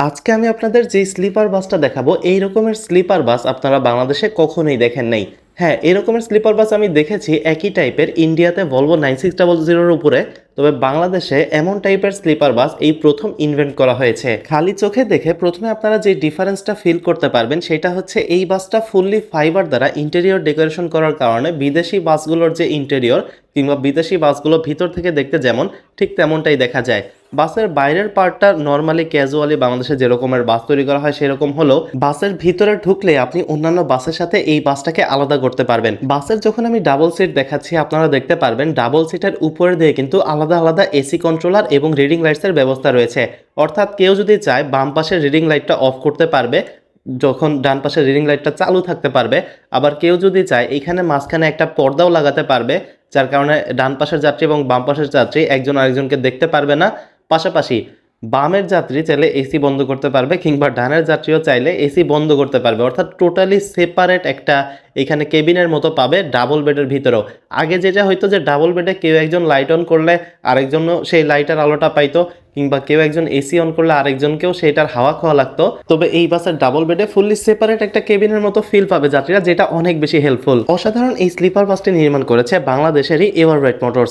আজকে আমি আপনাদের যে স্লিপার বাসটা দেখাবো এই রকমের স্লিপার বাস আপনারা বাংলাদেশে কখনোই দেখেন নাই। হ্যাঁ, এই রকমের স্লিপার বাস আমি দেখেছি একই টাইপের ইন্ডিয়াতে ভলভো 9600 উপরে। তবে বাংলাদেশে এমন টাইপের স্লিপার বাস এই প্রথম ইনভেন্ট করা হয়েছে। খালি চোখে দেখে প্রথমে আপনারা যে ডিফারেন্সটা ফিল করতে পারবেন সেটা হচ্ছে এই বাসটা ফুললি ফাইবার দ্বারা ইন্টেরিয়র ডেকোরেশন করার কারণে বিদেশি বাসগুলোর যে ইন্টেরিয়র কিংবা বিদেশি বাসগুলো ভিতর থেকে দেখতে যেমন ঠিক তেমনটাই দেখা যায়। বাসের বাইরের পার্টটা নর্মালি ক্যাজুয়ালি বাংলাদেশে যে রকমের বাস তৈরি করা হয় সেরকম হলেও বাসের ভিতরে ঢুকলে আপনি অন্যান্য বাসের সাথে এই বাসটাকে আলাদা করতে পারবেন। বাসের যখন আমি ডাবল সিট দেখাচ্ছি আপনারা দেখতে পারবেন ডাবল সিটের উপরে দিয়ে কিন্তু আলাদা আলাদা এসি কন্ট্রোলার এবং রিডিং লাইটসের ব্যবস্থা রয়েছে। অর্থাৎ কেউ যদি চায় বাম পাশের রিডিং লাইটটা অফ করতে পারবে, যখন ডান পাশের রিডিং লাইটটা চালু থাকতে পারবে। আবার কেউ যদি চায় এখানে মাঝখানে একটা পর্দাও লাগাতে পারবে, যার কারণে ডান পাশের যাত্রী এবং বাম পাশের যাত্রী একজন আরেকজনকে দেখতে পারবে না। পাশাপাশি বামের যাত্রী চাইলে এসি বন্ধ করতে পারবে কিংবা ডানের যাত্রীও চাইলে এসি বন্ধ করতে পারবে। অর্থাৎ টোটালি সেপারেট একটা এখানে কেবিনের মতো পাবে ডাবল বেডের ভিতরেও। আগে যেটা হয়তো যে ডাবল বেডে কেউ একজন লাইট অন করলে আরেকজনও সেই লাইটের আলোটা পাইতো, কিংবা কেউ একজন এসি অন করলে আরেকজনকেও সেটার হাওয়া খাওয়া লাগতো। তবে এই বাসের ডাবল বেডে ফুললি সেপারেট একটা কেবিনের মতো ফিল পাবে যাত্রীরা, যেটা অনেক বেশি হেল্পফুল। অসাধারণ এই স্লিপার বাসটি নির্মাণ করেছে বাংলাদেশেরই এভারব্রাইট মোটরস।